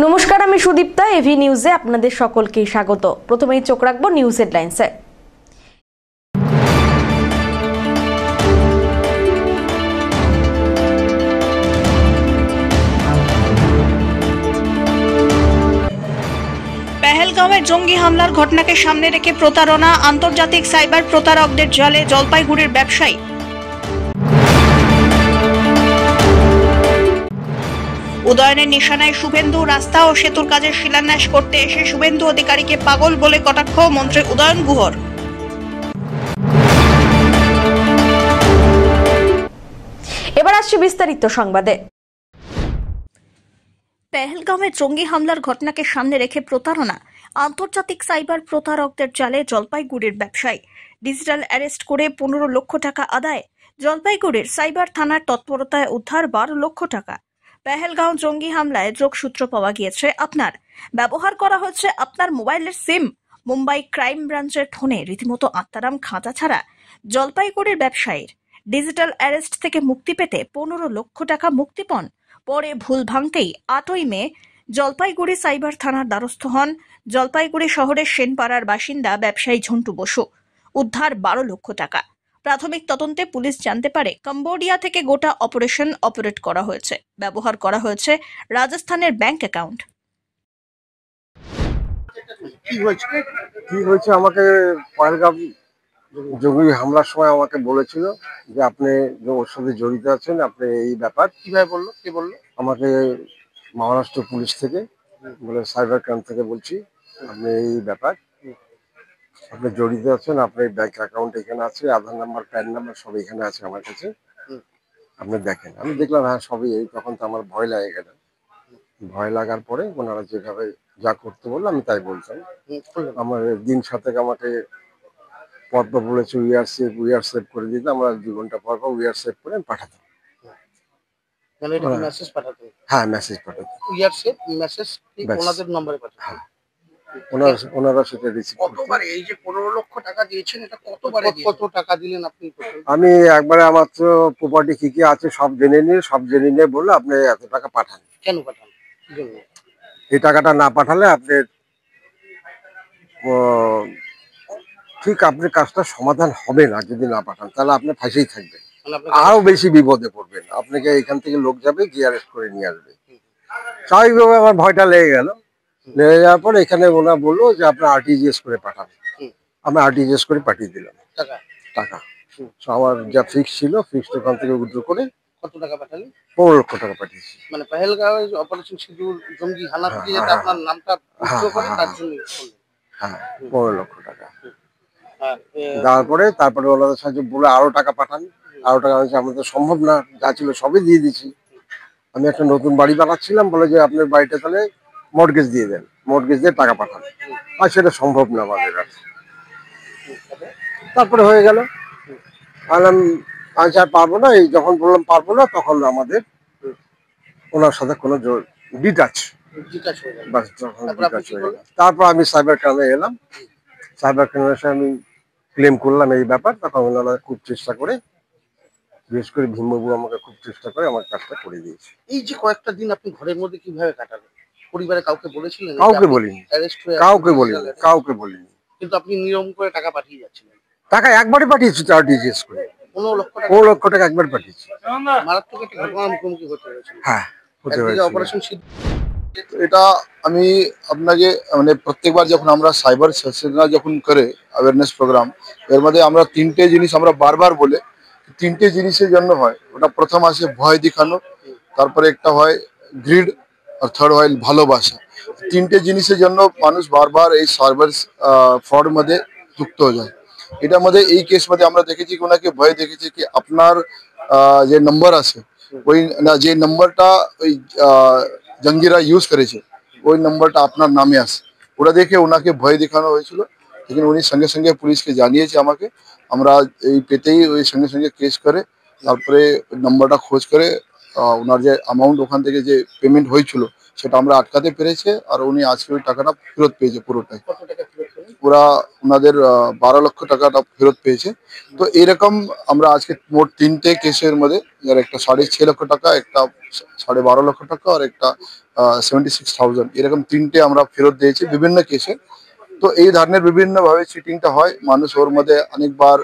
নমস্কার, আমি সুদীপ্তা। এভি নিউজে আপনাদের সকলকে স্বাগত। প্রথমেই চোখ রাখবো নিউজ হেডলাইন্সে। পেহেলগাঁওয়ের জঙ্গি হামলার ঘটনাকে সামনে রেখে প্রতারণা, আন্তর্জাতিক সাইবার প্রতারকদের জালে জলপাইগুড়ির ব্যবসায়ী। উদয়নের নিশানায় শুভেন্দু, রাস্তা ও সেতুর কাজের শিলান্যাস করতে এসে শুভেন্দু অধিকারীকে পাগল বলে কটাক্ষ মন্ত্রী উদয়ন গুহর। এবার আসছে বিস্তারিত সংবাদে। পেহেলগাঁওয়ের জঙ্গি হামলার ঘটনাকে সামনে রেখে প্রতারণা, আন্তর্জাতিক সাইবার প্রতারকদের জালে জলপাইগুড়ির ব্যবসায়ী। ডিজিটাল অ্যারেস্ট করে 15 লক্ষ টাকা আদায়। জলপাইগুড়ির সাইবার থানার তৎপরতায় উদ্ধার 12 লক্ষ টাকা। পেহেলগাঁও জঙ্গি হামলায় যোগসূত্র পাওয়া গিয়েছে আপনার। ব্যবহার করা হচ্ছে আপনার মোবাইলের সিম। মুম্বাই ক্রাইম ব্রাঞ্চের ফোনে রীতিমতো আত্মারাম খাঁচা ছাড়া জলপাইগুড়ির ব্যবসায়ীর। ডিজিটাল অ্যারেস্ট থেকে মুক্তি পেতে 15 লক্ষ টাকা মুক্তিপণ। পরে ভুল ভাঙতেই 8ই মে জলপাইগুড়ি সাইবার থানার দ্বারস্থ হন জলপাইগুড়ি শহরের সেনপাড়ার বাসিন্দা ব্যবসায়ী ঝন্টু বসু। উদ্ধার 12 লক্ষ টাকা। প্রাথমিক তদন্তে পুলিশ জানতে পারে কম্বোডিয়া থেকে গোটা অপারেশন অপারেট করা হয়েছে। ব্যবহার করা হয়েছে রাজস্থানের ব্যাংক অ্যাকাউন্ট। কি হয়েছে আমাকে পহেলগাঁও জঙ্গি হামলার সময় আমাকে বলেছিল যে আপনি ওর সাথে জড়িত আছেন, আপনি এই ব্যাপার। কিভাবে বললো? কে বললো? আমাকে মহারাষ্ট্র পুলিশ থেকে বলে, সাইবার ক্রাইম থেকে বলছি, আপনি এই ব্যাপার, আপনি জড়িত আছেন, আপনার ব্যাংক অ্যাকাউন্ট এখানে আছে, আধার নাম্বার, প্যান নাম্বার সব এখানে আছে আমার কাছে, আপনি দেখেন। আমি দেখলাম হ্যাঁ সবই এই। তখন তো আমার ভয় লাগে গেল। ভয় লাগার পরে ওনারা যেভাবে যা করতে বললো আমি তাই বলতাম। আমার দিন সাথে আমাকে পরপর বলেছে উইআর সেভ করে দিতে। আমরা 2 ঘন্টা পর উইআর সেভ করে আমি পাঠাতাম। মানে এটা মেসেজ পাঠাতে? হ্যাঁ, মেসেজ পাঠাতাম। উইআর সেভ মেসেজ ওনাদের নম্বরে পাঠাতে? হ্যাঁ, ওনারা সেটা রিসিভ করতেন। কতবার এই যে 15 লক্ষ টাকা দিয়েছেন, এটা কতবারে কত টাকা দিলেন আপনি? আমি একবারে আমার তো প্রপার্টি কি কি আছে সব জেনে নিয়ে বললো আপনি এত টাকা পাঠান। কেন পাঠান? কি জন্য? এই টাকাটা না পাঠালে আপনার ঠিক আপনার কাজটা সমাধান হবে না। যদি না পাঠান তাহলে আপনি ফাঁসেই থাকবেন, আরো বেশি বিপদে পড়বেন। আপনাকে এখান থেকে লোক যাবে, গিয়ে অ্যারেস্ট করে নিয়ে আসবে। স্বাভাবিকভাবে আমার ভয়টা লেগে গেল। লেগে যাওয়ার পর এখানে ওরা বললো যে আপনার আরটিজিএস করে পাঠান। আমি আরটিজিএস করে পাঠিয়ে দিলাম টাকা। আমার যা ফিক্স ছিল, ফিক্সড ওখান থেকে উইথড্র করে। কত টাকা পাঠালেন? 15 লক্ষ টাকা পাঠিয়েছি। মানে পেহেলগাঁওয়ে অপারেশন সিঁদুর জঙ্গি হানা থেকে যাতে আপনার নামটা উইথড্র করে তার জন্য। হ্যাঁ, 15 লক্ষ টাকা। তারপরে ওনাদের সাহায্যে বলে আরো টাকা পাঠান, আরো টাকা। আমাদের সম্ভব না, যা ছিল সবই দিয়ে দিচ্ছি। আমি একটা নতুন বাড়ি বানাচ্ছিলাম, বলে যে আপনার বাড়িটা তাহলে মর্টগেজ দিয়ে দেন, মর্টগেজ দিয়ে টাকা পাঠান। আর সেটা সম্ভব না আমাদের আর। তারপরে হয়ে গেল। আমি আর পারবো না। এই যখন বললাম পারবো না, তখন আমাদের ওনার সাথে কোনো ডিটাচ হয়ে গেল। তারপর আমি সাইবার ক্রাইমে এলাম। সাইবার ক্রাইমে এসে আমি ক্লেম করলাম এই ব্যাপার। তখন ওনারা খুব চেষ্টা করে, বিশেষ করে ভীমবাবু আমাকে খুব চেষ্টা করে আমার কাজটা করে দিয়েছে। এই যে কয়েকটা দিন আপনি ঘরের মধ্যে কিভাবে কাটালেন? পরিবারে কাউকে বলেছিলেন? কাউকে বলিনি, কাউকে বলিনি। কিন্তু আপনি নিয়ম করে টাকা পাঠিয়ে যাচ্ছিলেন? টাকা একবারই পাঠিয়েছি, আরটিজিএস করে 15 লক্ষ টাকা একবার পাঠিয়েছি। মারাত্মক একটা ঘটনার মুখোমুখি হতে হয়েছে। হ্যাঁ, হতে হয়েছে। অপারেশন এটা আমি আপনাকে মানে প্রত্যেকবার যখন আমরা সাইবার সচেতনতা যখন করে অ্যাওয়ারনেস প্রোগ্রাম, এর মধ্যে আমরা 3টে জিনিস আমরা বারবার বলে, 3টে জিনিসের জন্য হয়। ওটা প্রথম আসে ভয় দেখানো, তারপরে একটা হয় গ্রিড, আর থার্ড হয় ভালোবাসা। 3টে জিনিসের জন্য মানুষ বারবার এই সাইবার ফ্রড মধ্যে যুক্ত হয়ে যায়। এটার মধ্যে এই কেস মধ্যে আমরা দেখেছি কি ওনাকে ভয় দেখেছি কি আপনার যে নম্বর আছে, ওই না যে নম্বরটা ওই জঙ্গিরা ইউজ করেছে, ওই নম্বরটা আপনার নামে আসে। ওরা দেখে ওনাকে ভয় দেখানো হয়েছিল। लेकिन উনি সঙ্গে সঙ্গে পুলিশকে জানিয়েছে আমাকে। আমরা এই পেতেই ওই সঙ্গে সঙ্গে কেস করে তারপরে নম্বরটা খোঁজ করে ওনার যে অ্যামাউন্ট ওখান থেকে যে পেমেন্ট হয়েছিল সেটা আমরা আটকাতে পেরেছে। আর উনি আজকে ওই টাকাটা ফেরত পেয়েছে পুরোটাই। ওরা ওনাদের 12 লক্ষ টাকাটা ফেরত পেয়েছে। তো এরকম আমরা আজকে মোট 3টে কেসের মধ্যে, যার একটা 6.5 লক্ষ টাকা, একটা 12.5 লক্ষ টাকা আর একটা 76,000, এরকম 3টে আমরা ফেরত দিয়েছি বিভিন্ন কেসে। তো এই ধরনের বিভিন্নভাবে চিটিংটা হয়, মানুষ ওর মধ্যে অনেকবার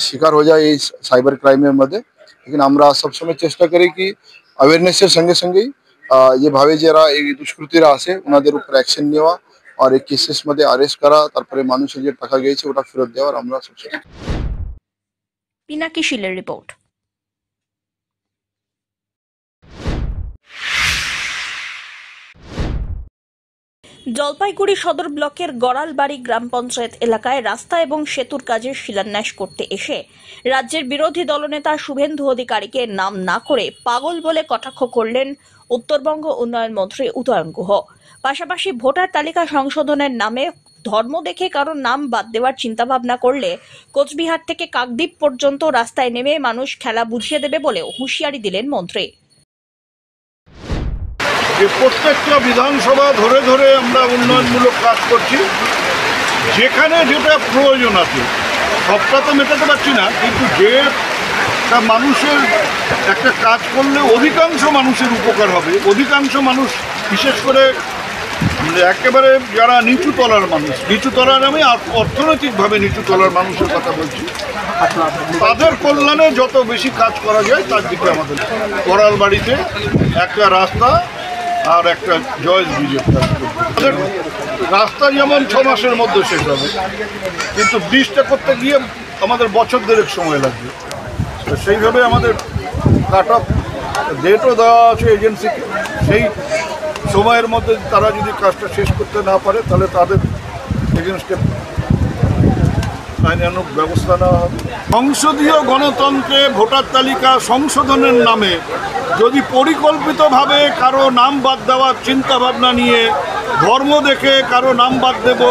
শিকার হয়ে যায় এই সাইবার ক্রাইমের মধ্যে। लेकिन আমরা সবসময় চেষ্টা করি কি অ্যাওয়ারনেসের সঙ্গে সঙ্গেই যেভাবে যারা এই দুষ্কৃতীরা আসে ওনাদের উপর অ্যাকশন নেওয়া আর এই কেসেস মধ্যে অ্যারেস্ট করা, তারপরে মানুষের যে টাকা গিয়েছে ওটা ফেরত দেওয়ার আমরা সবসময়। পিনাকি শীলের রিপোর্ট। জলপাইগুড়ি সদর ব্লকের গড়ালবাড়ি গ্রাম পঞ্চায়েত এলাকায় রাস্তা এবং সেতুর কাজের শিলান্যাস করতে এসে রাজ্যের বিরোধী দলনেতা শুভেন্দু অধিকারীকে নাম না করে পাগল বলে কটাক্ষ করলেন উত্তরবঙ্গ উন্নয়ন মন্ত্রী উদয়ন গুহ। পাশাপাশি ভোটার তালিকা সংশোধনের নামে ধর্ম দেখে কারো নাম বাদ দেওয়ার চিন্তাভাবনা করলে কোচবিহার থেকে কাকদ্বীপ পর্যন্ত রাস্তায় নেমে মানুষ খেলা বুঝিয়ে দেবে বলেও হুঁশিয়ারি দিলেন মন্ত্রী। যে প্রত্যেকটা বিধানসভা ধরে ধরে আমরা উন্নয়নমূলক কাজ করছি, যেখানে যেটা প্রয়োজন আছে সবটা তো মেটাতে পারছি না, কিন্তু যেটা মানুষের একটা কাজ করলে অধিকাংশ মানুষের উপকার হবে, অধিকাংশ মানুষ বিশেষ করে একেবারে যারা নিচু তলার মানুষ, নিচু তলার আমি অর্থনৈতিকভাবে নিচু তলার মানুষের কথা বলছি, তাদের কল্যাণে যত বেশি কাজ করা যায় তার দিকে আমাদের গড়ালবাড়িতে একটা রাস্তা আর একটা জয়েস ব্রিজের কাজ করবে। রাস্তা যেমন 6 মাসের মধ্যে শেষ হবে, কিন্তু ব্রিজটা করতে গিয়ে আমাদের বছর দেড়েক সময় লাগবে। তো সেইভাবে আমাদের কাট অফ ডেটও দেওয়া আছে এজেন্সিকে, সেই সময়ের মধ্যে তারা যদি কাজটা শেষ করতে না পারে তাহলে তাদের এগেনস্টে আইনানুগ ব্যবস্থা নেওয়া হবে। সংসদীয় গণতন্ত্রে ভোটার তালিকা সংশোধনের নামে যদি পরিকল্পিতভাবে কারো নাম বাদ দেওয়ার চিন্তাভাবনা নিয়ে ধর্ম দেখে কারো নাম বাদ দেব,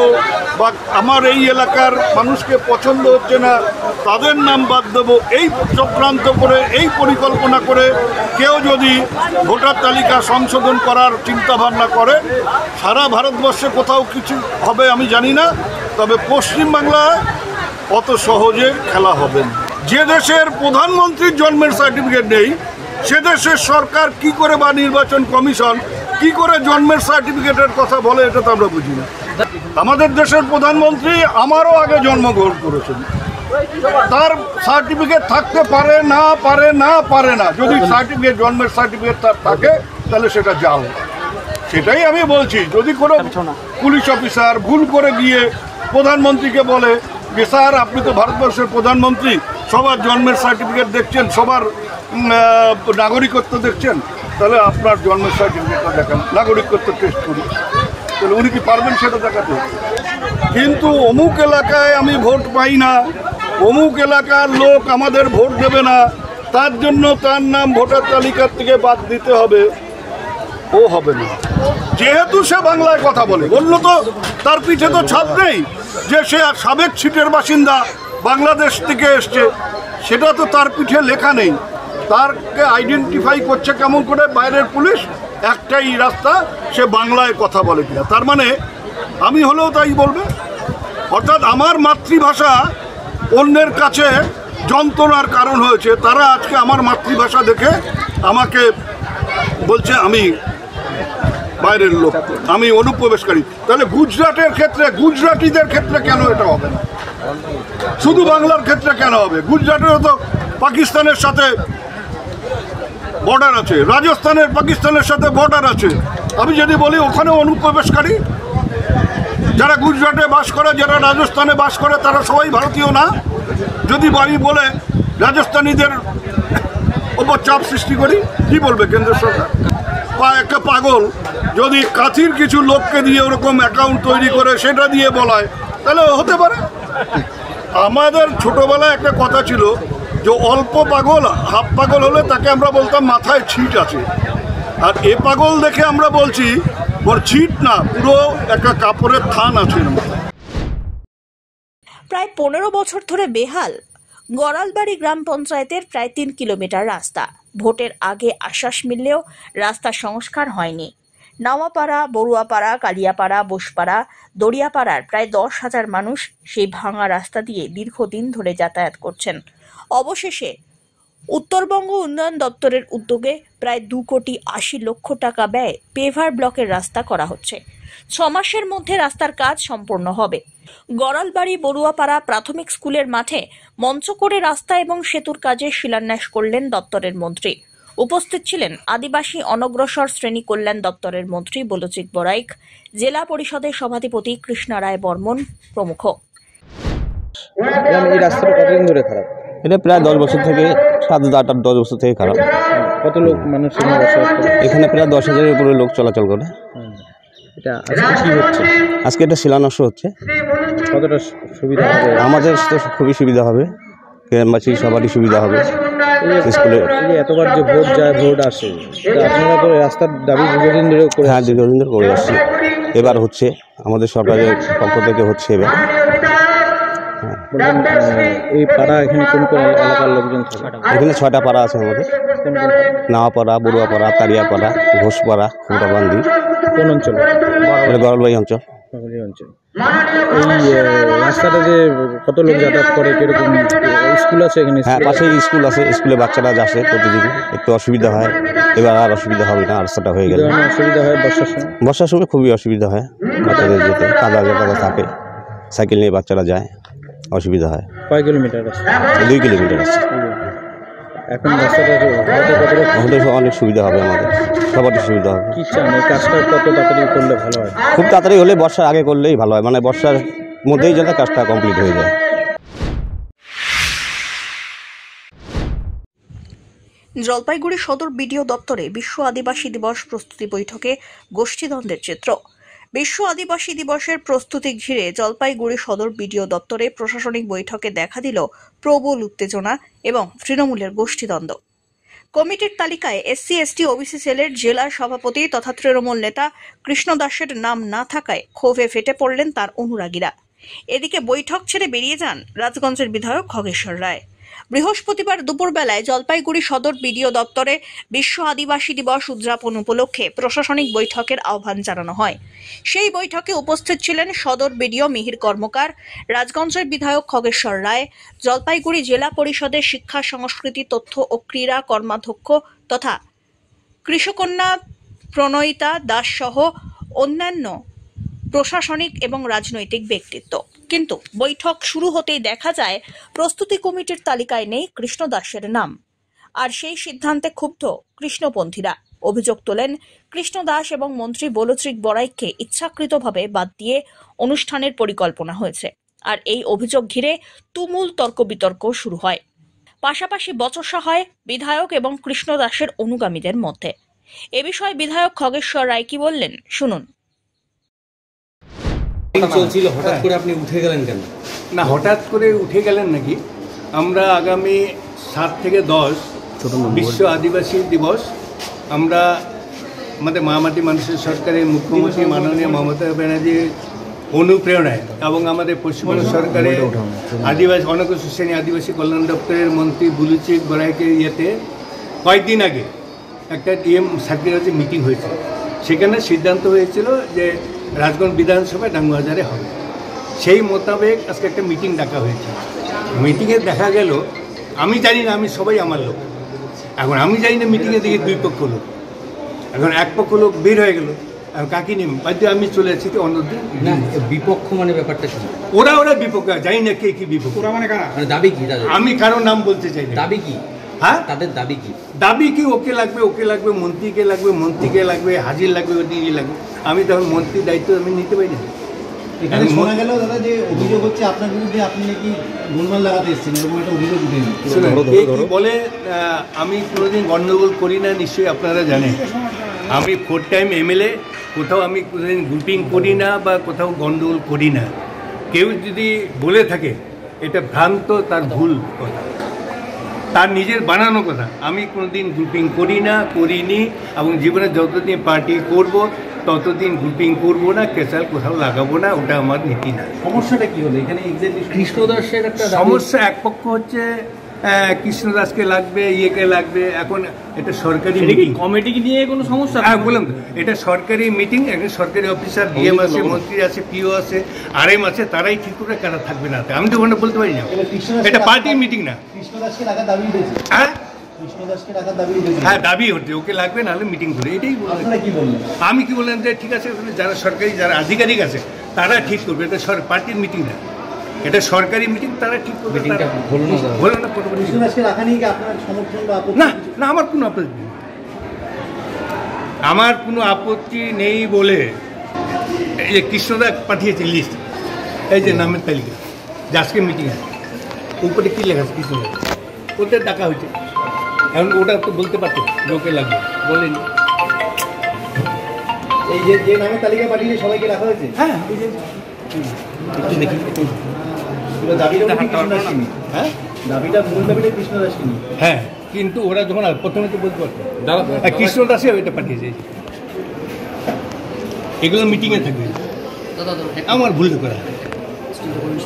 বা আমার এই এলাকার মানুষকে পছন্দ হচ্ছে না তাদের নাম বাদ দেব, এই চক্রান্ত করে এই পরিকল্পনা করে কেউ যদি ভোটার তালিকা সংশোধন করার চিন্তাভাবনা করে, সারা ভারতবর্ষে কোথাও কিছু হবে আমি জানি না, তবে পশ্চিমবাংলায় অত সহজে খেলা হবে না। যে দেশের প্রধানমন্ত্রীর জন্মের সার্টিফিকেট নেই সে দেশের সরকার কি করে বা নির্বাচন কমিশন কি করে জন্মের সার্টিফিকেটের কথা বলে, এটা তো আমরা বুঝি না। আমাদের দেশের প্রধানমন্ত্রী আমারও আগে জন্মগ্রহণ করেছেন, তার সার্টিফিকেট থাকতে পারে না পারে না পারে না, যদি সার্টিফিকেট জন্মের সার্টিফিকেট তার থাকে তাহলে সেটা জাল। সেটাই আমি বলছি, যদি কোনো পুলিশ অফিসার ভুল করে গিয়ে প্রধানমন্ত্রীকে বলে যে স্যার আপনি তো ভারতবর্ষের প্রধানমন্ত্রী, সবার জন্মের সার্টিফিকেট দেখছেন, সবার নাগরিকত্ব দেখছেন, তাহলে আপনার জন্মের সার্টিফিকেটটা দেখান, নাগরিকত্ব টেস্ট করি, তাহলে উনি কি পারবেন সেটা দেখাতে? কিন্তু অমুক এলাকায় আমি ভোট পাই না, অমুক এলাকার লোক আমাদের ভোট দেবে না, তার জন্য তার নাম ভোটার তালিকার থেকে বাদ দিতে হবে, ও হবে না। যেহেতু সে বাংলায় কথা বলে, বললো তো তার পিঠে তো ছাপ নেই যে সে সাবেক সিটের বাসিন্দা, বাংলাদেশ থেকে এসছে, সেটা তো তার পিঠে লেখা নেই। তারকে আইডেন্টিফাই করছে কেমন করে বাইরের পুলিশ? একটাই রাস্তা, সে বাংলায় কথা বলে কিনা। তার মানে আমি হলেও তাই বলবে, অর্থাৎ আমার মাতৃভাষা অন্যের কাছে যন্ত্রণার কারণ হয়েছে। তারা আজকে আমার মাতৃভাষা দেখে আমাকে বলছে আমি বাইরের লোক, আমি অনুপ্রবেশকারী। তাহলে গুজরাটের ক্ষেত্রে, গুজরাটিদের ক্ষেত্রে কেন এটা হবে না? শুধু বাংলার ক্ষেত্রে কেন হবে? গুজরাটেরও তো পাকিস্তানের সাথে বর্ডার আছে, রাজস্থানের পাকিস্তানের সাথে বর্ডার আছে। আমি যদি বলি ওখানে অনুপ্রবেশকারী যারা গুজরাটে বাস করে, যারা রাজস্থানে বাস করে, তারা সবাই ভারতীয় না? যদি বাড়ি বলে রাজস্থানীদের ওপর চাপ সৃষ্টি করি, কি বলবে কেন্দ্র সরকার? বা একটা পাগল যদি কাঁথির কিছু লোককে দিয়ে ওরকম অ্যাকাউন্ট তৈরি করে সেটা দিয়ে বলায়, তাহলে হতে পারে। আমাদের ছোটবেলায় একটা কথা ছিল যে অল্প পাগল হাফ পাগল হলে তাকে আমরা বলতাম মাথায় ছিট আছে, আর এ পাগল দেখে আমরা বলছি ওর ছিট না, পুরো একটা কাপড়ের থান আছে। প্রায় 15 বছর ধরে বেহাল গড়ালবাড়ি গ্রাম পঞ্চায়েতের প্রায় 3 কিলোমিটার রাস্তা। ভোটের আগে আশ্বাস মিললেও রাস্তা সংস্কার হয়নি। নাওয়াপাড়া, বড়ুয়াপাড়া, কালিয়াপাড়া, বোসপাড়া, দড়িয়াপাড়ার প্রায় 10,000 মানুষ সেই ভাঙা রাস্তা দিয়ে দীর্ঘদিন ধরে যাতায়াত করছেন। অবশেষে উত্তরবঙ্গ উন্নয়ন দপ্তরের উদ্যোগে প্রায় 2,80,00,000 টাকা ব্যয়ে পেভার ব্লকের রাস্তা করা হচ্ছে। 6 মাসের মধ্যে রাস্তার কাজ সম্পূর্ণ হবে। গড়ালবাড়ি বড়ুয়াপাড়া প্রাথমিক স্কুলের মাঠে মঞ্চ করে রাস্তা এবং সেতুর কাজে শিলান্যাস করলেন দপ্তরের মন্ত্রী। উপস্থিত ছিলেন আদিবাসী অনগ্রসর শ্রেণী কল্যাণ দপ্তরের মন্ত্রী বলচিক বরাইক, জেলা পরিষদের সভাধিপতি কৃষ্ণা রায় বর্মন প্রমুখ। এই রাস্তাটা কতদিন ধরে খারাপ? এটা প্রায় 10 বছর থেকে 7-8-10 বছর থেকে খারাপ। কত লোক মানুষ এখানে বসবাস করে? এখানে প্রায় 10,000-এর উপরে লোক চলাচল করে। এটা আজকে কি হচ্ছে? আজকে এটা শিলান্যাস হচ্ছে। কতটা সুবিধা হবে? আমাদের তো খুবই সুবিধা হবে, গ্রামবাসী সবারই সুবিধা হবে। স্কুলে এতবার যে ভোট যায়, ভোট আসে, তা আপনারা তো রাস্তার দাবি দীর্ঘদিন ধরে করে হ্যাঁ, দীর্ঘদিন ধরে করে আসছি। এবার হচ্ছে, আমাদের সরকারের পক্ষ থেকে হচ্ছে। এবার এই পাড়া এখানে কোন কোন এলাকার লোকজন থাকে? এখানে 6টা পাড়া আছে আমাদের। নাওয়াপাড়া, বড়ুয়াপাড়া, তারিয়াপাড়া, ঘোষপাড়া, খুমটাবান্দি। কোন অঞ্চলে? গড়ালবাড়ি অঞ্চল। এই রাস্তাটা যে কত লোক যাতায়াত করে, কিরকম স্কুল আছে এখানে? হ্যাঁ, পাশে স্কুল আছে, স্কুলে বাচ্চারা আসে প্রতিদিন। একটু অসুবিধা হয়, এবার আর অসুবিধা হবে না, রাস্তাটা হয়ে গেলে। অসুবিধা হয় বর্ষার সময়? বর্ষার সময় খুবই অসুবিধা হয় বাচ্চাদের যেতে, কাদা থাকে, সাইকেল নিয়ে বাচ্চারা যায়, অসুবিধা হয়। কয় কিলোমিটার রাস্তা? 2 কিলোমিটার আছে। এখন রাস্তাটা অনেক সুবিধা হবে, আমাদের সবারই সুবিধা হবে। কি চান এই কাজটা কত তাড়াতাড়ি করলে ভালো হয়? খুব তাড়াতাড়ি হলে, বর্ষার আগে করলেই ভালো হয়, মানে বর্ষার মধ্যেই যেন কাজটা কমপ্লিট হয়ে যায়। জলপাইগুড়ি সদর বিডিও দপ্তরে বিশ্ব আদিবাসী দিবস প্রস্তুতি বৈঠকে গোষ্ঠীদ্বন্দ্বের চিত্র। বিশ্ব আদিবাসী দিবসের প্রস্তুতি ঘিরে জলপাইগুড়ি সদর বিডিও দপ্তরে প্রশাসনিক বৈঠকে দেখা দিল প্রবল উত্তেজনা এবং তৃণমূলের গোষ্ঠীদ্বন্দ্ব। কমিটির তালিকায় SC, ST, OBC সেলের জেলা সভাপতি তথা তৃণমূল নেতা কৃষ্ণ দাসের নাম না থাকায় ক্ষোভে ফেটে পড়লেন তার অনুরাগীরা। এদিকে বৈঠক ছেড়ে বেরিয়ে যান রাজগঞ্জের বিধায়ক খগেশ্বর রায়। বৃহস্পতিবার দুপুরবেলায় জলপাইগুড়ি সদর বিডিও দপ্তরে বিশ্ব আদিবাসী দিবস উদযাপন উপলক্ষে প্রশাসনিক বৈঠকের আহ্বান জানানো হয়। সেই বৈঠকে উপস্থিত ছিলেন সদর বিডিও মিহির কর্মকার, রাজগঞ্জের বিধায়ক খগেশ্বর রায়, জলপাইগুড়ি জেলা পরিষদের শিক্ষা, সংস্কৃতি, তথ্য ও ক্রীড়া কর্মাধ্যক্ষ তথা কৃষকন্যা প্রণয়িতা দাস সহ অন্যান্য প্রশাসনিক এবং রাজনৈতিক ব্যক্তিত্ব। কিন্তু বৈঠক শুরু হতেই দেখা যায় প্রস্তুতি কমিটির তালিকায় নেই কৃষ্ণ দাসের নাম। আর সেই সিদ্ধান্তে ক্ষুব্ধ কৃষ্ণপন্থীরা অভিযোগ তোলেন কৃষ্ণ দাস এবং মন্ত্রী বলচিক বরাইককে ইচ্ছাকৃতভাবে বাদ দিয়ে অনুষ্ঠানের পরিকল্পনা হয়েছে। আর এই অভিযোগ ঘিরে তুমুল তর্ক বিতর্ক শুরু হয়। পাশাপাশি বচসা হয় বিধায়ক এবং কৃষ্ণ দাসের অনুগামীদের মধ্যে। এ বিষয়ে বিধায়ক খগেশ্বর রায় কি বললেন শুনুন। চলছিল, হঠাৎ করে আপনি উঠে গেলেন কেন? না, হঠাৎ করে উঠে গেলেন নাকি, আমরা আগামী 7 থেকে 10 বিশ্ব আদিবাসী দিবস আমরা আমাদের মামাটি মানুষের সরকারের মুখ্যমন্ত্রী মাননীয় মমতা ব্যানার্জির অনুপ্রেরণায় এবং আমাদের পশ্চিমবঙ্গ সরকারের আদিবাসী অনগ্রসর শ্রেণী আদিবাসী কল্যাণ দপ্তরের মন্ত্রী বলচিক বরাইকের ইয়েতে কয়েকদিন আগে একটা DM সার্কুলার মিটিং হয়েছিল। সেখানে সিদ্ধান্ত হয়েছিল যে রাজগঞ্জ বিধানসভায় ডাঙ্গুবাজারে হবে। সেই মোতাবেক আজকে একটা মিটিং ডাকা হয়েছে। মিটিংয়ে দেখা গেল, আমি জানি না, আমি সবাই আমার লোক, এখন আমি জানি না মিটিংয়ে দেখি 2 পক্ষ লোক, এখন 1 পক্ষ লোক বের হয়ে গেল, আর কাকে নিয়ে বাধ্য আমি চলে এসেছি তো অন্যদিন। না, বিপক্ষ মানে ব্যাপারটা কি? ওরা বিপক্ষ, জানি না কে কি বিপক্ষ। ওরা মানে কারা? মানে দাবি কি? আমি কারো নাম বলতে চাই না। দাবি কি? হ্যাঁ, তাদের দাবি কি? দাবি কি ওকে লাগবে, মন্ত্রীকে লাগবে, হাজির লাগবে, ওদিকে লাগবে। আমি তখন মন্ত্রীর দায়িত্ব আমি নিতে পারি না। এখানে শোনা গেল দাদা যে অভিযোগ হচ্ছে আপনার বিরুদ্ধে, আপনি নাকি গোলমাল লাগাতে এসেছেন, এরকম একটা অভিযোগ উঠে বলে। আমি কোনোদিন গণ্ডগোল করি না, নিশ্চয়ই আপনারা জানেন। আমি 4 টাইম MLA, কোথাও আমি কোনোদিন গ্রুপিং করি না বা কোথাও গণ্ডগোল করি না। কেউ যদি বলে থাকে এটা ভ্রান্ত, তার ভুল কথা, তার নিজের বানানো কথা। আমি কোনোদিন গ্রুপিং করি না, করিনি, এবং জীবনে যতদিন পার্টি করব ততদিন গ্রুপিং করবো না, কেসাল কোথাও লাগাবো না, ওটা আমার নীতি না। সমস্যাটা কি হলো এখানে? এক্স্যাক্টলি কৃষ্ণ দাসের একটা সমস্যা, এক পক্ষ হচ্ছে কৃষ্ণদাসকে লাগবে, ইয়েকে লাগবে। এখন এটা সরকারি মিটিং, কমিটি নিয়ে কোনো সমস্যা? হ্যাঁ বললাম তো, এটা সরকারি মিটিং, একটা সরকারি অফিসার, ডিএম আছে, মন্ত্রী আছে, পিও আছে, আরএম আছে, তারাই ঠিক করে কারা থাকবে না। আমি তো ওখানে বলতে পারি না, এটা পার্টির মিটিং না। কৃষ্ণদাসকে রাখার দাবি উঠেছে। হ্যাঁ কৃষ্ণদাসকে রাখার দাবি উঠেছে। হ্যাঁ দাবি হচ্ছে, ওকে লাগবে, নাহলে মিটিং করে, এটাই বললাম। আপনারা কি বললেন? আমি কি বললাম যে ঠিক আছে, যারা সরকারি যারা আধিকারিক আছে তারা ঠিক করবে, এটা পার্টির মিটিং না, এটা সরকারি মিটিং, তারা ঠিক করবে। হলো না, কৃষ্ণদাসকে রাখা নিয়ে কি আপনার সমর্থন বা আপত্তি? না না, আমার কোনো আপত্তি নেই, আমার কোনো আপত্তি নেই বলে এই যে কৃষ্ণদা পাঠিয়েছে লিস্ট, এই যে নামের তালিকা, যে আজকে মিটিং আছে, উপরে কী লেখা আছে কৃষ্ণদা, ওটা ডাকা হয়েছে। এখন ওটা তো বলতে পারতো লোকে লাগবে, বলেনি। এই যে নামের তালিকা পাঠিয়ে সবাইকে রাখা হয়েছে? হ্যাঁ একটু দেখি। দাবিটা কৃষ্ণদাসকে নিয়ে। হ্যাঁ, দাবিটা মূল দাবিটা কৃষ্ণদাসকে নিয়ে। হ্যাঁ, কিন্তু ওরা যখন প্রথমে তো বলতে পারতো, কৃষ্ণদাসে এটা পাঠিয়েছে, এগুলো মিটিংয়ে থাকবে। আমার ভুল করা,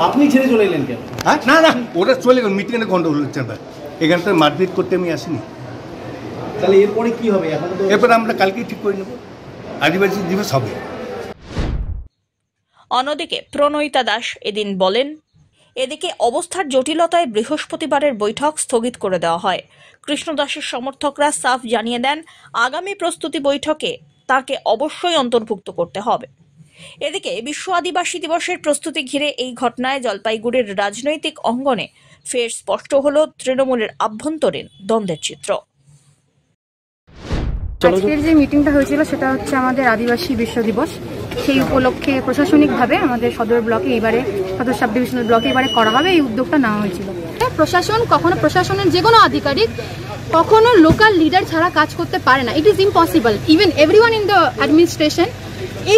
আপনি ছেড়ে চলে এলেন কেন? হ্যাঁ না না, ওরা চলে গেল, মিটিংয়ে গন্ডগোল হচ্ছে। এখানটা মারপিট করতে আমি আসিনি। তাহলে এরপরে কি হবে? এখন তো এরপরে আমরা কালকেই ঠিক করে নেব, আদিবাসী দিবস হবে। অন্যদিকে প্রণয়িতা দাস এদিন বলেন, এদিকে অবস্থার জটিলতায় বৃহস্পতিবারের বৈঠক স্থগিত করে দেওয়া হয়। কৃষ্ণদাসের সমর্থকরা সাফ জানিয়ে দেন, আগামী প্রস্তুতি বৈঠকে তাকে অবশ্যই অন্তর্ভুক্ত করতে হবে। এদিকে বিশ্ব আদিবাসী দিবসের প্রস্তুতি ঘিরে এই ঘটনায় জলপাইগুড়ির রাজনৈতিক অঙ্গনে ফের স্পষ্ট হল তৃণমূলের আভ্যন্তরীণ দ্বন্দ্বের চিত্র। আজকের যে মিটিংটা হয়েছিল সেটা হচ্ছে আমাদের আদিবাসী বিশ্ব দিবস, সেই উপলক্ষে প্রশাসনিকভাবে আমাদের সদর ব্লকে এবারে, সদর সাব ডিভিশনাল ব্লকে এবারে করা হবে, এই উদ্যোগটা নেওয়া হয়েছিল। প্রশাসন কখনো, প্রশাসনের যে কোনো আধিকারিক কখনো লোকাল লিডার ছাড়া কাজ করতে পারে না। It is impossible. Even everyone in the administration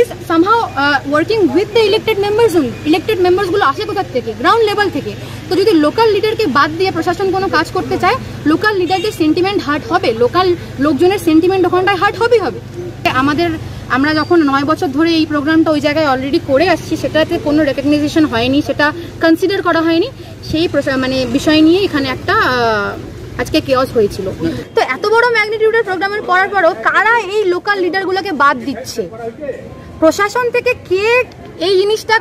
is somehow working with the elected members only. Elected members গুলো আসে কোথা থেকে? গ্রাউন্ড লেভেল থেকে। তো যদি লোকাল লিডারকে বাদ দিয়ে প্রশাসন কোনো কাজ করতে চায়, লোকাল লিডারদের সেন্টিমেন্ট হার্ট হবে, লোকাল লোকজনের সেন্টিমেন্ট ওখানটায় হার্ট হবে। আমরা যখন 9 বছর ধরে এই প্রোগ্রামটা ওই জায়গায় অলরেডি করে আসছি, সেটাতে কোনো রেকগনাইজেশন হয়নি, সেটা কনসিডার করা হয়নি, সেই বিষয় নিয়ে এখানে একটা আজকে কেওস হয়েছিল। তো এত বড় ম্যাগনিটিউডের প্রোগ্রামের করার পরও কারা এই লোকাল লিডারগুলোকে বাদ দিচ্ছে? প্রশাসন থেকে কে এই জিনিসটা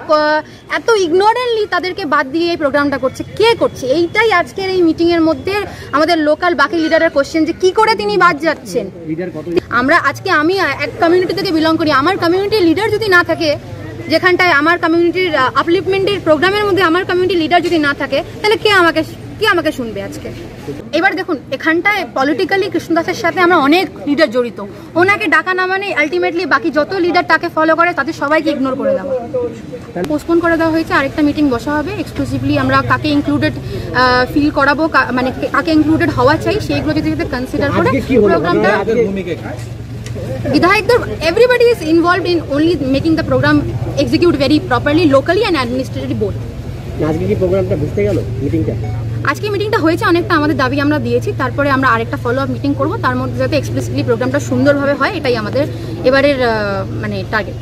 এত ইগনোরেন্টলি তাদেরকে বাদ দিয়ে এই প্রোগ্রামটা করছে? কে করছে? এইটাই আজকের এই মিটিং এর মধ্যে আমাদের লোকাল বাকি লিডারের কোশ্চেন, যে কি করে তিনি বাদ যাচ্ছেন। আমরা আজকে, আমি এক কমিউনিটি থেকে বিলং করি, আমার কমিউনিটির লিডার যদি না থাকে, যেখানটায় আমার কমিউনিটির আপলিফমেন্টের প্রোগ্রামের মধ্যে আমার কমিউনিটি লিডার যদি না থাকে, তাহলে কে আমাকে শুনবে আজকে? এবার দেখুন, এখানটায় পলিটিক্যালি কৃষ্ণদাসের সাথে আমরা অনেক লিডার জড়িত, ওনাকে ডাকা না মানে আলটিমেটলি বাকি যত লিডার তাকে ফলো করে তাদের সবাইকে ইগনোর করে দেওয়া, পোস্টপোন করে দেওয়া হয়েছে। আরেকটা মিটিং বসা হবে, এক্সক্লুসিভলি আমরা কাকে ইনক্লুডেড ফিল করাবো, মানে কাকে ইনক্লুডেড হওয়া চাই, সেইগুলো যদি কনসিডার করে প্রোগ্রামটা, বিধায়কদের, everybody is involved in only making the program execute very properly locally and administratively both. আজকে কি প্রোগ্রামটা বুঝতে গেল মিটিংটা? আজকে মিটিংটা হয়েছে, অনেকটা আমাদের দাবি আমরা দিয়েছি, তারপরে আমরা আরেকটা ফলো আপ মিটিং করব, তার মধ্যে যাতে এক্সপ্লিসিটলি প্রোগ্রামটা সুন্দরভাবে হয়, এটাই আমাদের এবারের মানে টার্গেট।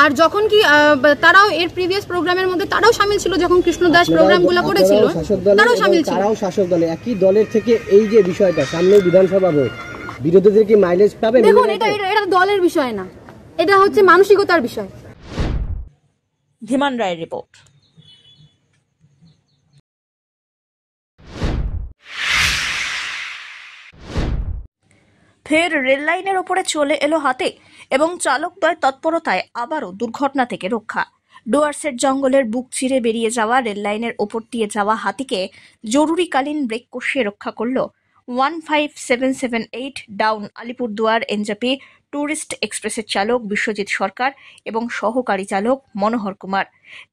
আর যখন কি তারাও এর প্রিভিয়াস প্রোগ্রামের মধ্যে তারাও শামিল ছিল, যখন কৃষ্ণদাস প্রোগ্রামগুলো করেছিল তারাও শামিল ছিল, তারাও শাসক দলে, একই দলের থেকে এই যে বিষয়টা, সামনে বিধানসভা ভোট, বিরোধীদের কি মাইলেজ পাবে? দেখুন, এটা দলের বিষয় না, এটা হচ্ছে মানসিকতার বিষয়। ধীমান রায়ের রিপোর্ট। ফের রেল লাইনের ওপরে চলে এলো হাতি এবং চালকদ্বয় তৎপরতায় আবারও দুর্ঘটনা থেকে রক্ষা। ডুয়ার্সের জঙ্গলের বুক চিরে বেরিয়ে যাওয়া রেল লাইনের ওপর দিয়ে যাওয়া হাতিকে জরুরিকালীন ব্রেক কষিয়ে রক্ষা করল 15778 ডাউন আলিপুরদুয়ার এনজেপি ট্যুরিস্ট এক্সপ্রেসের চালক বিশ্বজিৎ সরকার এবং সহকারী চালক মনোহর কুমার।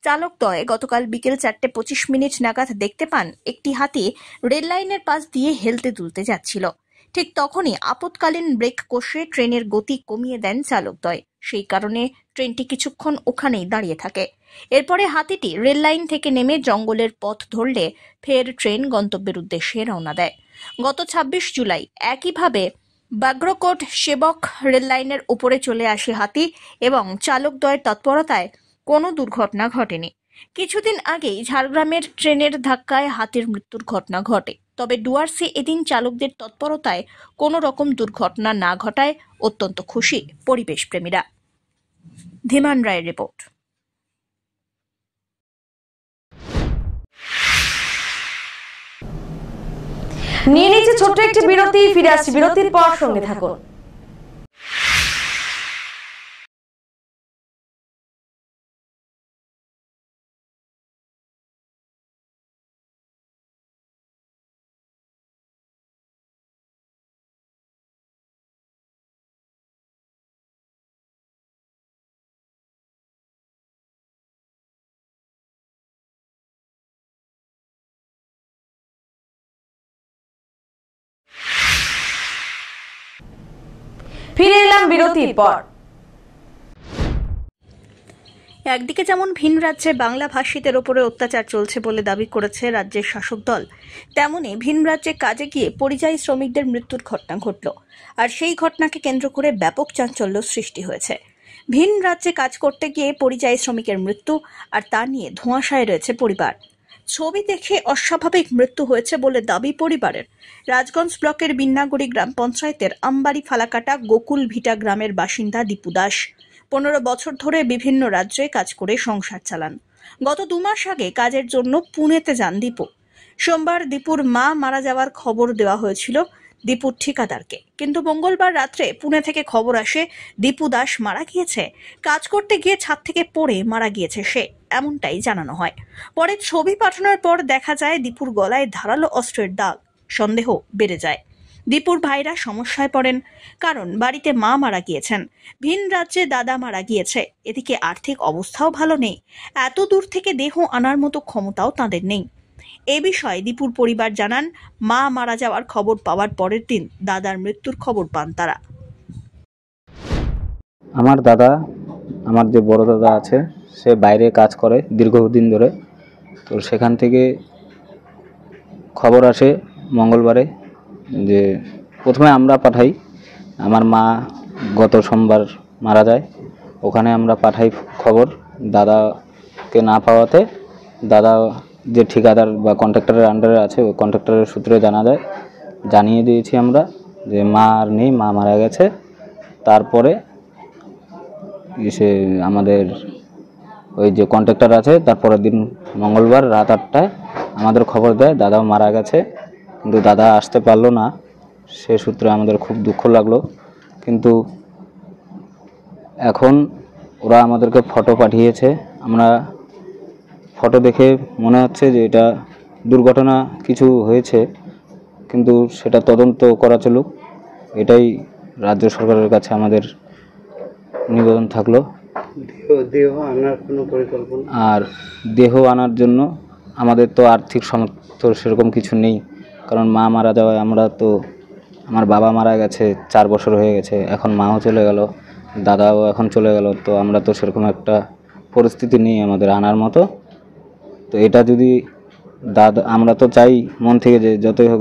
চালকদ্বয় গতকাল বিকেল 4:25 নাগাদ দেখতে পান একটি হাতি রেল লাইনের পাশ দিয়ে হেলতে দুলতে যাচ্ছিল। ঠিক তখনই আপৎকালীন ব্রেক কষে ট্রেনের গতি কমিয়ে দেন চালকদ্বয়। সেই কারণে ট্রেনটি কিছুক্ষণ ওখানেই দাঁড়িয়ে থাকে। এরপরে হাতিটি রেল লাইন থেকে নেমে জঙ্গলের পথ ধরলে ফের ট্রেন গন্তব্যের উদ্দেশ্যে রওনা দেয়। গত 26 জুলাই একইভাবে বাগ্রকোট সেবক রেল লাইনের উপরে চলে আসে হাতি এবং চালকদ্বয়ের তৎপরতায় কোনো দুর্ঘটনা ঘটেনি। কিছুদিন আগেই ঝাড়গ্রামের ট্রেনের ধাক্কায় হাতির মৃত্যুর ঘটনা ঘটে। তবে ডুয়ার্সে এদিন চালকদের তৎপরতায় কোনো রকম দুর্ঘটনা না ঘটায় অত্যন্ত খুশি পরিবেশ প্রেমীরা। ধীমান রায়ের রিপোর্ট। নিয়ে নিচ্ছে ছোট্ট একটি বিরতি, ফিরে আসছি বিরতির পর, সঙ্গে থাকুন। ফিরে এলাম বিরতির পর। একদিকে যেমন ভিন রাজ্যে বাংলা ভাষীদের ওপরে অত্যাচার চলছে বলে দাবি করেছে রাজ্যের শাসক দল, তেমনি ভিন রাজ্যে কাজে গিয়ে পরিযায়ী শ্রমিকদের মৃত্যুর ঘটনা ঘটল। আর সেই ঘটনাকে কেন্দ্র করে ব্যাপক চাঞ্চল্য সৃষ্টি হয়েছে। ভিন রাজ্যে কাজ করতে গিয়ে পরিযায়ী শ্রমিকের মৃত্যু, আর তা নিয়ে ধোঁয়াশায় রয়েছে পরিবার। ছবি দেখে অস্বাভাবিক মৃত্যু হয়েছে বলে দাবি পরিবারের। রাজগঞ্জ ব্লকের বিন্নাগুড়ি গ্রাম পঞ্চায়েতের আমবাড়ি ফালাকাটা গোকুল ভিটা গ্রামের বাসিন্দা দীপু দাস 15 বছর ধরে বিভিন্ন রাজ্যে কাজ করে সংসার চালান। গত 2 মাস আগে কাজের জন্য পুনেতে যান দীপু। সোমবার দীপুর মা মারা যাওয়ার খবর দেওয়া হয়েছিল দীপুর ঠিকাদারকে, কিন্তু মঙ্গলবার রাত্রে পুনে থেকে খবর আসে দীপু দাস মারা গিয়েছে। কাজ করতে গিয়ে ছাদ থেকে পড়ে মারা গিয়েছে সে, এমনটাই জানানো হয়। পরে ছবি পাঠানোর পর দেখা যায় দীপুর গলায় ধারালো অস্ত্রের দাগ। সন্দেহ বেড়ে যায়। দীপুর ভাইরা সমস্যায় পড়েন, কারণ বাড়িতে মা মারা গিয়েছেন, ভিন রাজ্যে দাদা মারা গিয়েছে, এদিকে আর্থিক অবস্থাও ভালো নেই। এত দূর থেকে দেহ আনার মতো ক্ষমতাও তাদের নেই। এ বিষয়ে দীপুর পরিবার জানান, মা মারা যাওয়ার খবর পাওয়ার পরের দিন দাদার মৃত্যুর খবর পান তারা। আমার দাদা, আমার যে বড় দাদা আছে, সে বাইরে কাজ করে দীর্ঘদিন ধরে। তো সেখান থেকে খবর আসে মঙ্গলবারে যে প্রথমে আমরা পাঠাই, আমার মা গত সোমবার মারা যায়, ওখানে আমরা পাঠাই খবর। দাদাকে না পাওয়াতে দাদা যে ঠিকাদার বা কন্ট্রাক্টরের আন্ডারে আছে, ওই কন্ট্রাক্টরের সূত্রে জানিয়ে দিয়েছি আমরা যে মা আর নেই, মা মারা গেছে। তারপরে সে আমাদের ওই যে কন্ট্রাক্টর আছে, তারপরের দিন মঙ্গলবার রাত 8টায় আমাদের খবর দেয় দাদাও মারা গেছে, কিন্তু দাদা আসতে পারলো না। সে সূত্রে আমাদের খুব দুঃখ লাগলো। কিন্তু এখন ওরা আমাদেরকে ফটো পাঠিয়েছে, আমরা ফটো দেখে মনে হচ্ছে যে এটা দুর্ঘটনা কিছু হয়েছে, কিন্তু সেটা তদন্ত করা চলুক, এটাই রাজ্য সরকারের কাছে আমাদের নিবেদন থাকলো। দেহ আনার কোনো পরিকল্পনা? আর দেহ আনার জন্য আমাদের তো আর্থিক সামর্থ্য সেরকম কিছু নেই, কারণ মা মারা যাওয়ায় আমার বাবা মারা গেছে 4 বছর হয়ে গেছে, এখন মাও চলে গেল, দাদাও এখন চলে গেল। তো আমরা তো সেরকম একটা পরিস্থিতি নেই আমাদের আনার মতো। তো এটা যদি আমরা তো চাই মন থেকে যে যতই হোক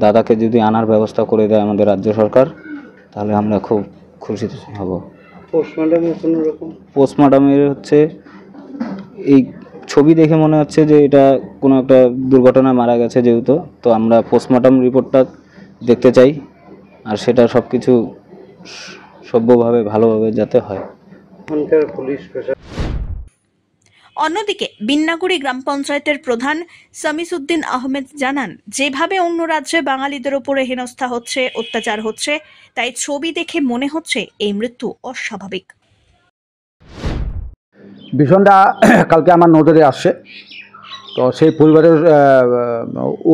দাদাকে যদি আনার ব্যবস্থা করে দেয় আমাদের রাজ্য সরকার, তাহলে আমরা খুব খুশি হব। পোস্টমর্টমের হচ্ছে এই ছবি দেখে মনে হচ্ছে যে এটা কোনো একটা দুর্ঘটনায় মারা গেছে যেহেতু, তো আমরা পোস্টমর্টম রিপোর্টটা দেখতে চাই, আর সেটা সব কিছু সভ্যভাবে ভালোভাবে যাতে হয়। অন্যদিকে বিন্নাগুড়ি গ্রাম পঞ্চায়েতের প্রধান সামিসউদ্দিন আহমেদ জানান, যেভাবে অন্য রাজ্যে বাঙালিদের উপরে হেনস্থা হচ্ছে, অত্যাচার হচ্ছে, তাই ছবি দেখে মনে হচ্ছে এই মৃত্যু অস্বাভাবিক। ভীষণটা কালকে আমার নজরে আসছে। তো সেই পরিবারের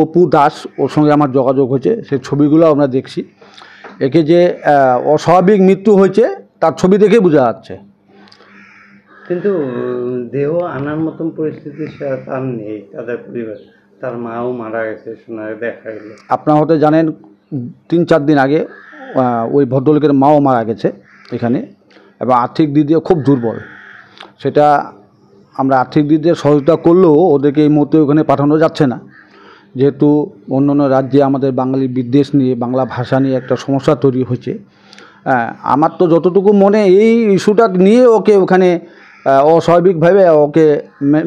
অপু দাস, ওর সঙ্গে আমার যোগাযোগ হয়েছে, সেই ছবিগুলো আমরা দেখছি। একে যে অস্বাভাবিক মৃত্যু হয়েছে তার ছবি দেখে বোঝা যাচ্ছে, কিন্তু দেহ আনার মতন পরিস্থিতি তার নেই, তাদের পরিবার, তার মাও মারা গেছে শোনা দেখা গেল। আপনারা হয়তো জানেন 3-4 দিন আগে ওই ভদ্রলোকের মাও মারা গেছে এখানে, এবং আর্থিক দিক দিয়ে খুব দুর্বল। সেটা আমরা আর্থিক দিক দিয়ে সহযোগিতা করলেও ওদেরকে এই মুহূর্তে ওখানে পাঠানো যাচ্ছে না, যেহেতু অন্যান্য রাজ্যে আমাদের বাঙালি বিদ্বেষ নিয়ে, বাংলা ভাষা নিয়ে একটা সমস্যা তৈরি হয়েছে। আমার তো যতটুকু মনে এই ইস্যুটা নিয়ে ওকে ওখানে অস্বাভাবিকভাবে ওকে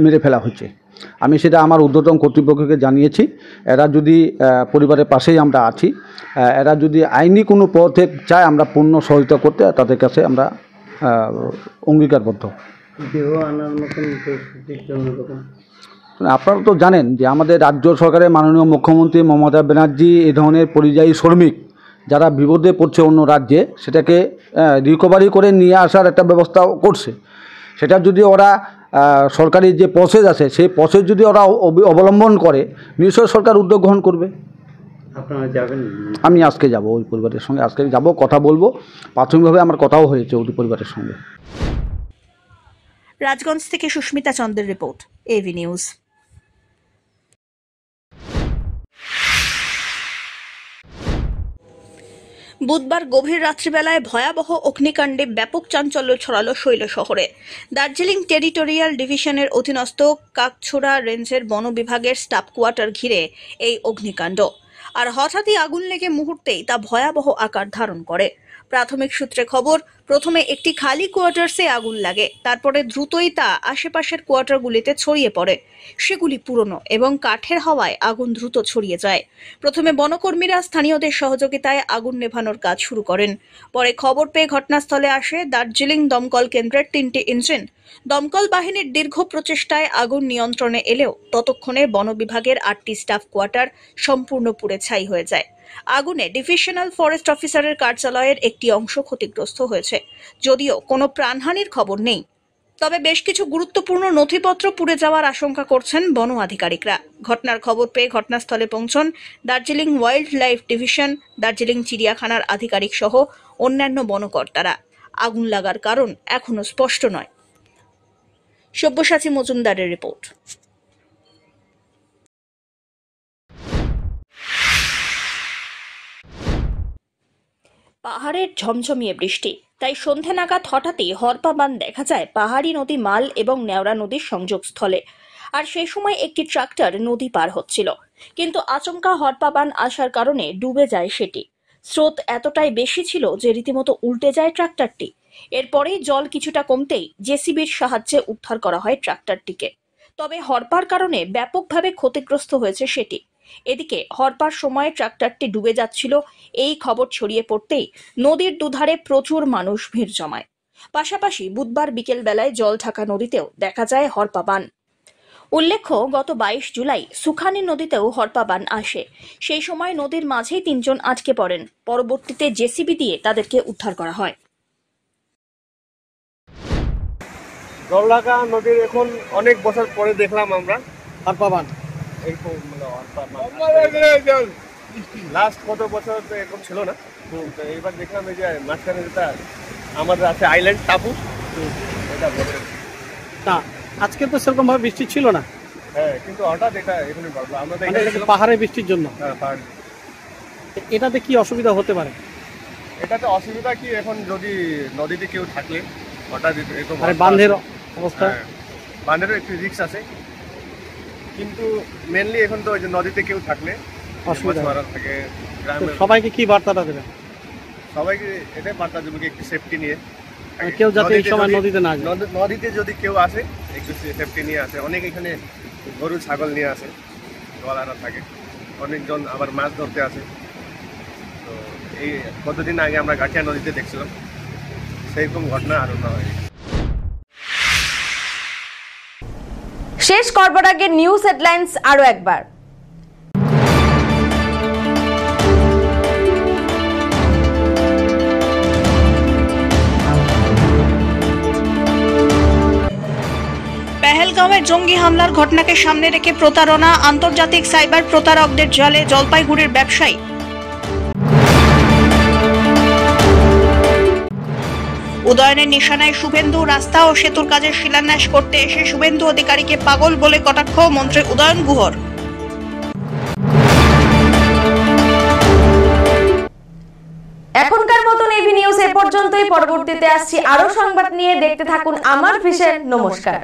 মেরে ফেলা হচ্ছে। আমি সেটা আমার ঊর্ধ্বতন কর্তৃপক্ষকে জানিয়েছি। এরা যদি পরিবারের পাশেই আমরা আছি, এরা যদি আইনি কোনো পথে চায় আমরা পূর্ণ সহযোগিতা করতে তাদের কাছে আমরা অঙ্গীকারবদ্ধ। দেহ আনার মতন পরিস্থিতির জন্য তখন আপনারা তো জানেন যে আমাদের রাজ্য সরকারের মাননীয় মুখ্যমন্ত্রী মমতা ব্যানার্জি এই ধরনের পরিযায়ী শ্রমিক যারা বিপদে পড়ছে অন্য রাজ্যে সেটাকে রিকভারি করে নিয়ে আসার একটা ব্যবস্থা করছে। সেটা যদি ওরা সরকারি যে প্রসেস আছে সেই প্রসেস যদি ওরা অবলম্বন করে নিশ্চয়ই সরকার উদ্যোগ গ্রহণ করবে। আপনারা যাবেন? আমি আজকে যাব, ওই পরিবারের সঙ্গে আজকে যাব, কথা বলবো। প্রাথমিকভাবে আমার কথাও হয়েছে ওই পরিবারের সঙ্গে। রাজগঞ্জ থেকে সুস্মিতা চন্দ্রের রিপোর্ট, এভি নিউজ। বুধবার গভীর রাত্রিবেলায় ভয়াবহ অগ্নিকাণ্ডে ব্যাপক চাঞ্চল্য ছড়ালো শৈলশহরে। দার্জিলিং টেরিটোরিয়াল ডিভিশনের অধীনস্থ কাকছোড়া রেঞ্জের বন বিভাগের স্টাফ কোয়ার্টার ঘিরে এই অগ্নিকাণ্ড। আর হঠাৎই আগুন লেগে মুহূর্তেই তা ভয়াবহ আকার ধারণ করে। প্রাথমিক সূত্রে খবর, প্রথমে একটি খালি কোয়ার্টার্সে আগুন লাগে, তারপরে দ্রুতই তা আশেপাশের কোয়ার্টারগুলিতে ছড়িয়ে পড়ে। সেগুলি পুরনো এবং কাঠের হওয়ায় আগুন দ্রুত ছড়িয়ে যায়। প্রথমে বনকর্মীরা স্থানীয়দের সহযোগিতায় আগুন নেভানোর কাজ শুরু করেন। পরে খবর পেয়ে ঘটনাস্থলে আসে দার্জিলিং দমকল কেন্দ্রের 3টি ইঞ্জিন। দমকল বাহিনীর দীর্ঘ প্রচেষ্টায় আগুন নিয়ন্ত্রণে এলেও ততক্ষণে বন বিভাগের 8টি স্টাফ কোয়ার্টার সম্পূর্ণ পুড়ে ছাই হয়ে যায়। আগুনে ডিভিশনাল ফরেস্ট অফিসারের কার্যালয়ের একটি অংশ ক্ষতিগ্রস্ত হয়েছে, যদিও কোনো প্রাণহানির খবর নেই। তবে বেশ কিছু গুরুত্বপূর্ণ নথিপত্র পুড়ে যাওয়ার আশঙ্কা করছেন বন আধিকারিকরা। ঘটনার খবর পেয়ে ঘটনাস্থলে পৌঁছন Darjeeling wildlife division, Darjeeling চিড়িয়াখানার আধিকারিক সহ অন্যান্য বনকর্তারা। আগুন লাগার কারণ এখনো স্পষ্ট নয়। সব্যসাচী মজুমদারের রিপোর্ট। পাহাড়ের ঝমঝমিয়ে বৃষ্টি, তাই সন্ধে নাগাদ হঠাৎই হরপা বাঁধ দেখা যায় পাহাড়ি নদী মাল এবং নেওড়া নদীর সংযোগস্থলে। আর সেই সময় একটি ট্রাক্টর নদী পার হচ্ছিল, কিন্তু আচমকা হরপা বাঁধ আসার কারণে ডুবে যায় সেটি। স্রোত এতটাই বেশি ছিল যে রীতিমতো উল্টে যায় ট্রাক্টরটি। এরপরেই জল কিছুটা কমতেই জেসিবির সাহায্যে উদ্ধার করা হয় ট্রাক্টরটিকে। তবে হরপার কারণে ব্যাপকভাবে ক্ষতিগ্রস্ত হয়েছে সেটি। এদিকে হরপার সময় ট্রাক্টরটি ডুবে যাচ্ছিল, এই খবর ছড়িয়ে পড়তেই নদীর দুধারে প্রচুর মানুষ ভিড় জমায়। পাশাপাশি বুধবার বিকেল বেলায় জল ঢাকা নদীতেও দেখা যায় হরপা বান। উল্লেখ্য, গত 22 জুলাই সুখানি নদীতেও হরপা বান আসে। সেই সময় নদীর মাঝেই 3 জন আটকে পড়েন। পরবর্তীতে জেসিবি দিয়ে তাদেরকে উদ্ধার করা হয়। জলঢাকা নদীর এখন অনেক বছর পরে দেখলাম আমরা হরপা বান। লাস্ট কত বছর তো এরকম ছিল না, তো এইবার দেখলাম এই যে মাঝখানে যেটা আমাদের আছে আইল্যান্ড টাপু, এটা বছর না আজকে তো সেরকম ভাবে বৃষ্টি ছিল না। হ্যাঁ, কিন্তু হঠাৎ এটা এখানে বাড়লো। আমরা পাহাড়ে বৃষ্টির জন্য। হ্যাঁ, পাহাড়। এটাতে কি অসুবিধা হতে পারে? এটাতে অসুবিধা কি, এখন যদি নদীতে কেউ থাকলে হঠাৎ এরকম বাঁধের অবস্থা, বাঁধেরও একটু রিস্ক আছে, কিন্তু মেনলি এখন তো ওই যে নদীতে কেউ থাকলে থাকে। সবাইকে কি বার্তাটা দেবেন? সবাইকে এটাই বার্তা দেবে একটু সেফটি নিয়ে, কেউ যাতে এই সময় নদীতে না যায়। নদীতে যদি কেউ আসে একটু সেফটি নিয়ে আসে। অনেক এখানে গরু ছাগল নিয়ে আসে, গলারা থাকে, অনেকজন আবার মাছ ধরতে আসে। তো এই কতদিন আগে আমরা গাঠিয়া নদীতে দেখছিলাম, সেইরকম ঘটনা আরো না হয়। শেষ করবার আগে নিউজ হেডলাইন্স আরো একবার। পেহেলগাঁওয়ে জঙ্গি হামলার ঘটনাকে সামনে রেখে প্রতারণা, আন্তর্জাতিক সাইবার প্রতারকদের জালে জলপাইগুড়ির ব্যবসায়ী। উদয়নের নিশানায় শুভেন্দু, রাস্তা ও সেতুর কাজের শিলান্যাস করতে এসে শুভেন্দু অধিকারীকে পাগল বলে কটাক্ষ মন্ত্রী উদয়ন গুহর। এখনকার মতন এভি নিউজ এ পর্যন্তই। পরবর্তীতে আসছি আরো সংবাদ নিয়ে। দেখতে থাকুন আমার ভিশন। নমস্কার।